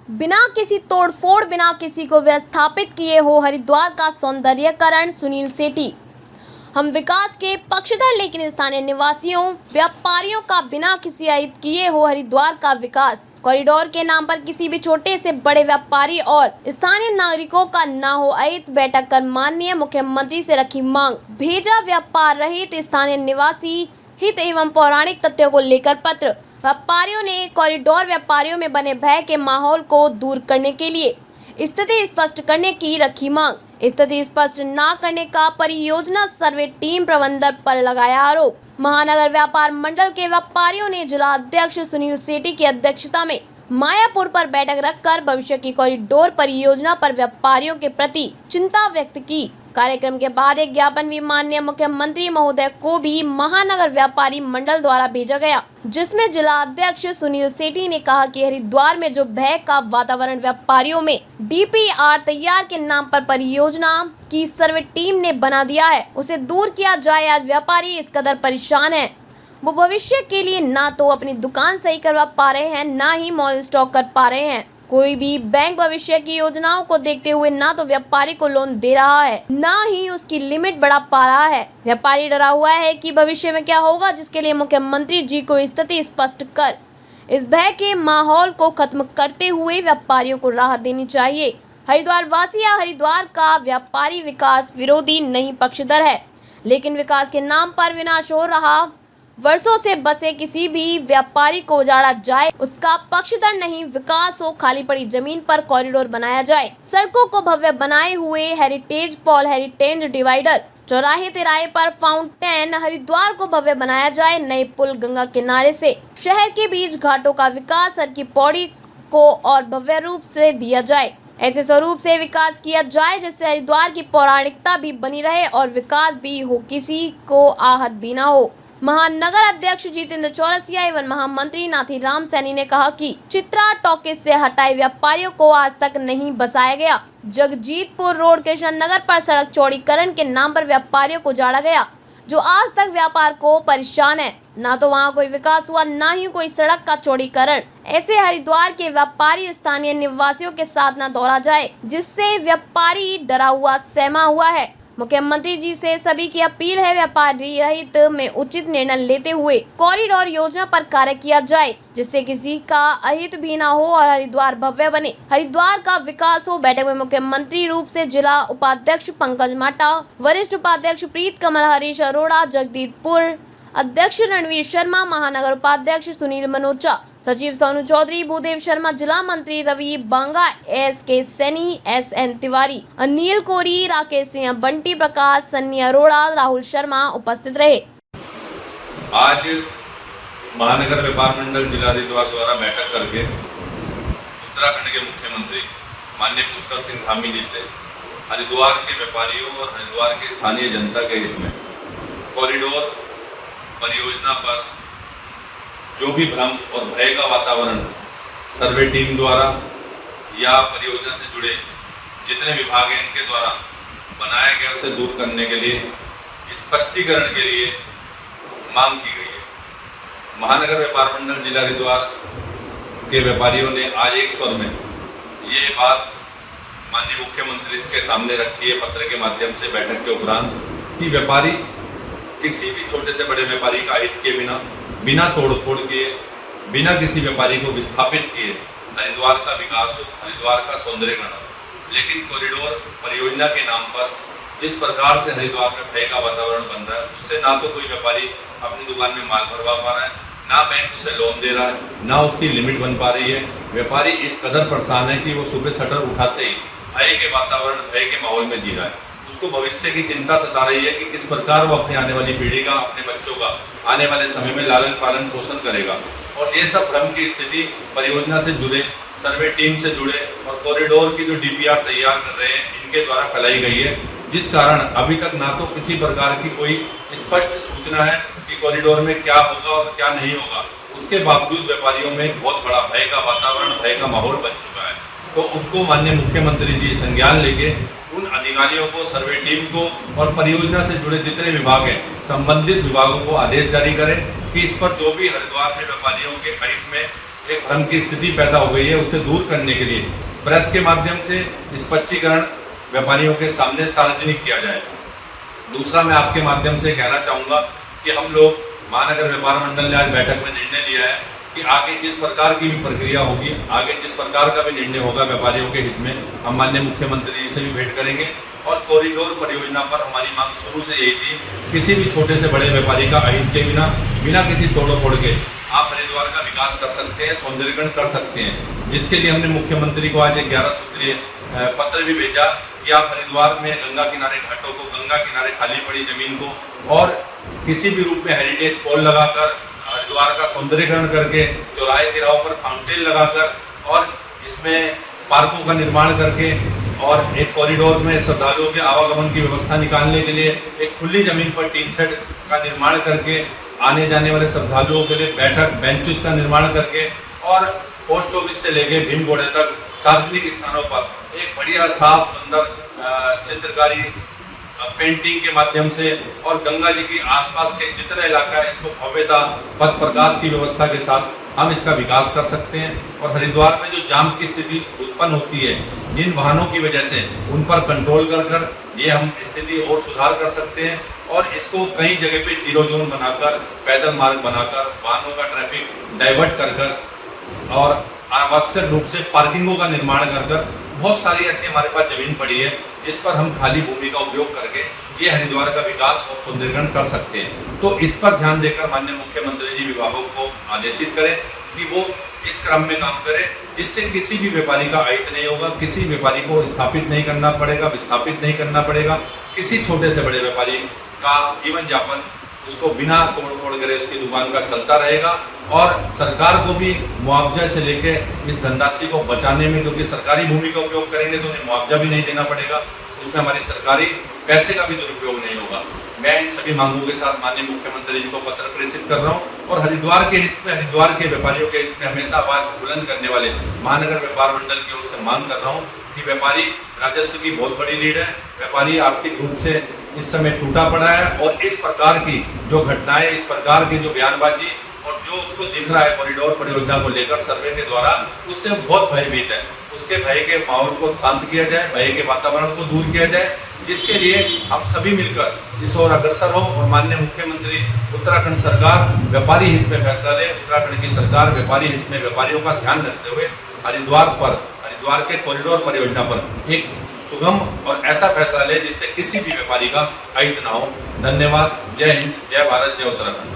बिना किसी तोड़फोड़, बिना किसी को विस्थापित किए हो हरिद्वार का सौंदर्यीकरण। सुनील सेठी। हम विकास के पक्षधर, लेकिन स्थानीय निवासियों, व्यापारियों का बिना किसी अहित किए हो हरिद्वार का विकास। कॉरिडोर के नाम पर किसी भी छोटे से बड़े व्यापारी और स्थानीय नागरिकों का ना हो अहित। बैठक कर माननीय मुख्यमंत्री से रखी मांग। भेजा व्यापार रहित स्थानीय निवासी हित एवं पौराणिक तथ्यों को लेकर पत्र। व्यापारियों ने कॉरिडोर व्यापारियों में बने भय के माहौल को दूर करने के लिए स्थिति स्पष्ट करने की रखी मांग। स्थिति स्पष्ट न करने का परियोजना सर्वे टीम प्रबंधन पर लगाया आरोप। महानगर व्यापार मंडल के व्यापारियों ने जिला अध्यक्ष सुनील सेठी की अध्यक्षता में मायापुर पर बैठक रखकर भविष्य की कॉरिडोर परियोजना पर व्यापारियों के प्रति चिंता व्यक्त की। कार्यक्रम के बाद एक ज्ञापन भी माननीय मुख्यमंत्री महोदय को भी महानगर व्यापारी मंडल द्वारा भेजा गया, जिसमें जिला अध्यक्ष सुनील सेठी ने कहा कि हरिद्वार में जो भय का वातावरण व्यापारियों में डीपीआर तैयार के नाम पर परियोजना की सर्वे टीम ने बना दिया है, उसे दूर किया जाए। आज व्यापारी इस कदर परेशान है, वो भविष्य के लिए ना तो अपनी दुकान सही करवा पा रहे हैं, ना ही मॉल स्टॉक कर पा रहे हैं। कोई भी बैंक भविष्य की योजनाओं को देखते हुए ना तो व्यापारी को लोन दे रहा है, ना ही उसकी लिमिट बढ़ा पा रहा है। व्यापारी डरा हुआ है कि भविष्य में क्या होगा, जिसके लिए मुख्यमंत्री जी को स्थिति स्पष्ट कर इस भय के माहौल को खत्म करते हुए व्यापारियों को राहत देनी चाहिए। हरिद्वार वासी या हरिद्वार का व्यापारी विकास विरोधी नहीं, पक्षधर है, लेकिन विकास के नाम पर विनाश हो रहा। वर्षों से बसे किसी भी व्यापारी को उजाड़ा जाए, उसका पक्षधर नहीं। विकास हो, खाली पड़ी जमीन पर कॉरिडोर बनाया जाए, सड़कों को भव्य बनाए हुए हेरिटेज पॉल, हेरिटेज डिवाइडर, चौराहे तिराहे पर फाउंटेन, हरिद्वार को भव्य बनाया जाए। नए पुल गंगा किनारे से शहर के बीच घाटों का विकास, सर की पौड़ी को और भव्य रूप से दिया जाए। ऐसे स्वरूप से विकास किया जाए जिससे हरिद्वार की पौराणिकता भी बनी रहे और विकास भी हो, किसी को आहत भी न हो। महानगर अध्यक्ष जितेंद्र चौरसिया एवं महामंत्री नाथीराम सैनी ने कहा कि चित्रा टॉकीज से हटाए व्यापारियों को आज तक नहीं बसाया गया। जगजीतपुर रोड कृष्ण नगर पर सड़क चौड़ीकरण के नाम पर व्यापारियों को जाड़ा गया, जो आज तक व्यापार को परेशान है। ना तो वहां कोई विकास हुआ, ना ही कोई सड़क का चौड़ीकरण। ऐसे हरिद्वार के व्यापारी स्थानीय निवासियों के साथ न दौड़ा जाए, जिससे व्यापारी डरा हुआ सहमा हुआ है। मुख्यमंत्री जी से सभी की अपील है, व्यापारी रहित में उचित निर्णय लेते हुए कॉरिडोर योजना पर कार्य किया जाए, जिससे किसी का अहित भी ना हो और हरिद्वार भव्य बने, हरिद्वार का विकास हो। बैठक में मुख्यमंत्री रूप से जिला उपाध्यक्ष पंकज माटा, वरिष्ठ उपाध्यक्ष प्रीत कमल, हरीश अरोड़ा, जगदीपपुर अध्यक्ष रणवीर शर्मा, महानगर उपाध्यक्ष सुनील मनोचा, सचिव सोनू चौधरी, भूदेव शर्मा, जिला मंत्री रवि बांगा, SK सैनी, SN तिवारी, अनिल कोरी, राकेश सिंह, बंटी प्रकाश, सन्नी अरोड़ा, राहुल शर्मा उपस्थित रहे। आज महानगर व्यापार मंडल जिला हरिद्वार द्वारा बैठक करके उत्तराखंड के मुख्यमंत्री माननीय पुष्कर सिंह धामी जी से हरिद्वार के व्यापारियों और हरिद्वार के स्थानीय जनता के हित में कॉरिडोर परियोजना पर जो भी भ्रम और भय का वातावरण सर्वे टीम द्वारा या परियोजना से जुड़े जितने विभाग हैं इनके द्वारा बनाया गया उसे दूर करने के लिए स्पष्टीकरण के लिए मांग की गई है। महानगर व्यापार मंडल जिला हरिद्वार के व्यापारियों ने आज एक स्वर में ये बात माननीय मुख्यमंत्री के सामने रखी है पत्र के माध्यम से बैठक के उपरांत कि व्यापारी किसी भी छोटे से बड़े व्यापारी का हित के बिना तोड़फोड़ किए, बिना किसी व्यापारी को विस्थापित किए हरिद्वार का विकास हो, हरिद्वार का सौंदर्यीकरण हो। लेकिन कॉरिडोर परियोजना के नाम पर जिस प्रकार से हरिद्वार में भय का वातावरण बन रहा है, उससे ना तो कोई व्यापारी अपनी दुकान में माल भरवा पा रहा है, ना बैंक उसे लोन दे रहा है, ना उसकी लिमिट बन पा रही है। व्यापारी इस कदर परेशान है कि वो सुबह शटर उठाते ही भय के वातावरण, भय के माहौल में जी रहा है। उसको भविष्य की चिंता सता रही है कि किस प्रकार वो अपनी आने वाली पीढ़ी का, अपने बच्चों का आने वाले समय में लालन पालन पोषण करेगा। और ये सब भ्रम की स्थिति परियोजना से जुड़े, सर्वे टीम से जुड़े और कॉरिडोर की जो DPR तैयार कर रहे हैं इनके द्वारा फैलाई गई है, जिस कारण अभी तक ना तो किसी प्रकार की कोई स्पष्ट सूचना है कि कॉरिडोर में क्या होगा और क्या नहीं होगा। उसके बावजूद व्यापारियों में बहुत बड़ा भय का वातावरण, भय का माहौल बन चुका है। तो उसको माननीय मुख्यमंत्री जी संज्ञान लेके उन अधिकारियों को, सर्वे टीम को और परियोजना से जुड़े जितने विभाग हैं, संबंधित विभागों को आदेश जारी करें कि इस पर जो भी हरिद्वार में व्यापारियों के हित में एक भ्रम की स्थिति पैदा हो गई है, उसे दूर करने के लिए प्रेस के माध्यम से स्पष्टीकरण व्यापारियों के सामने सार्वजनिक किया जाए। दूसरा, मैं आपके माध्यम से कहना चाहूँगा कि हम लोग महानगर व्यापार मंडल ने आज बैठक में निर्णय लिया है कि आगे जिस प्रकार की भी प्रक्रिया होगी, आगे जिस प्रकार का भी निर्णय होगा व्यापारियों के हित में, हम माननीय मुख्यमंत्री जी से भी भेंट करेंगे। और कॉरिडोर परियोजना पर हमारी मांग शुरू से यही थी, किसी भी छोटे से बड़े व्यापारी का अहित के बिना किसी तोड़ो फोड़ के आप हरिद्वार का विकास कर सकते हैं, सौंदर्यीकरण कर सकते हैं। जिसके लिए हमने मुख्यमंत्री को आज एक 11 सूत्रीय पत्र भी भेजा कि आप हरिद्वार में गंगा किनारे घाटों को, गंगा किनारे खाली पड़ी जमीन को और किसी भी रूप में हेरिटेज पोल लगाकर, हरिद्वार का सौंदर्यीकरण करके, चौराहे तिराहों पर फाउंटेन लगाकर और इसमें पार्कों का निर्माण करके और एक कॉरिडोर में श्रद्धालुओं के आवागमन की व्यवस्था निकालने के लिए एक खुली जमीन पर टीन शेड का निर्माण करके, आने जाने वाले श्रद्धालुओं के लिए बैठक बेंचेस का निर्माण करके और पोस्ट ऑफिस से लेके भीमगोड़े तक सार्वजनिक स्थानों पर एक बढ़िया साफ सुंदर चित्रकारी पेंटिंग के माध्यम से और गंगा जी की आसपास के जितना इलाका है इसको भव्यता, पथ प्रकाश की व्यवस्था के साथ हम इसका विकास कर सकते हैं। और हरिद्वार में जो जाम की स्थिति उत्पन्न होती है जिन वाहनों की वजह से, उन पर कंट्रोल कर ये हम स्थिति और सुधार कर सकते हैं और इसको कई जगह पे जीरो जोन बनाकर, पैदल मार्ग बनाकर, वाहनों का ट्रैफिक डाइवर्ट कर और आवश्यक रूप से पार्किंगों का निर्माण कर बहुत सारी ऐसी हमारे पास जमीन पड़ी है जिस पर हम खाली भूमि का उपयोग करके ये हरिद्वार का विकास और सौंदर्यीकरण कर सकते हैं। तो इस पर ध्यान देकर माननीय मुख्यमंत्री जी विभागों को आदेशित करें कि वो इस क्रम में काम करें जिससे किसी भी व्यापारी का अहित नहीं होगा, किसी व्यापारी को स्थापित नहीं करना पड़ेगा, विस्थापित नहीं करना पड़ेगा, किसी छोटे से बड़े व्यापारी का जीवन यापन उसको बिना तोड़ फोड़ करे उसकी दुकान का चलता रहेगा। और सरकार को भी मुआवजा से लेके इस धनराशि को बचाने में, क्योंकि सरकारी भूमि का उपयोग करेंगे तो उन्हें मुआवजा भी नहीं देना पड़ेगा, उसमें हमारी सरकारी पैसे का भी दुरुपयोग नहीं होगा। मैं इन सभी मांगों के साथ माननीय मुख्यमंत्री जी को पत्र प्रेषित कर रहा हूँ और हरिद्वार के हित में, हरिद्वार के व्यापारियों के हित में हमेशा आवाज बुलंद करने वाले महानगर व्यापार मंडल की ओर से मांग कर रहा हूँ कि व्यापारी राजस्व की बहुत बड़ी लीड है, व्यापारी आर्थिक रूप से इस समय टूटा पड़ा है और इस प्रकार की जो घटनाएं, इस प्रकार की जो बयानबाजी और जो उसको दिख रहा है कॉरिडोर परियोजना को लेकर सर्वे के द्वारा, उससे बहुत भयभीत है। उसके भय के माहौल को शांत किया जाए, भय के वातावरण को दूर किया जाए, जिसके लिए हम सभी मिलकर इस ओर अग्रसर हो और माननीय मुख्यमंत्री उत्तराखंड सरकार व्यापारी हित में फैसला ले। उत्तराखंड की सरकार व्यापारी हित में व्यापारियों का ध्यान रखते हुए हरिद्वार के कॉरिडोर परियोजना पर एक सुगम और ऐसा फैसला ले जिससे किसी भी व्यापारी का अहित ना हो। धन्यवाद। जय हिंद, जय भारत, जय उत्तराखंड।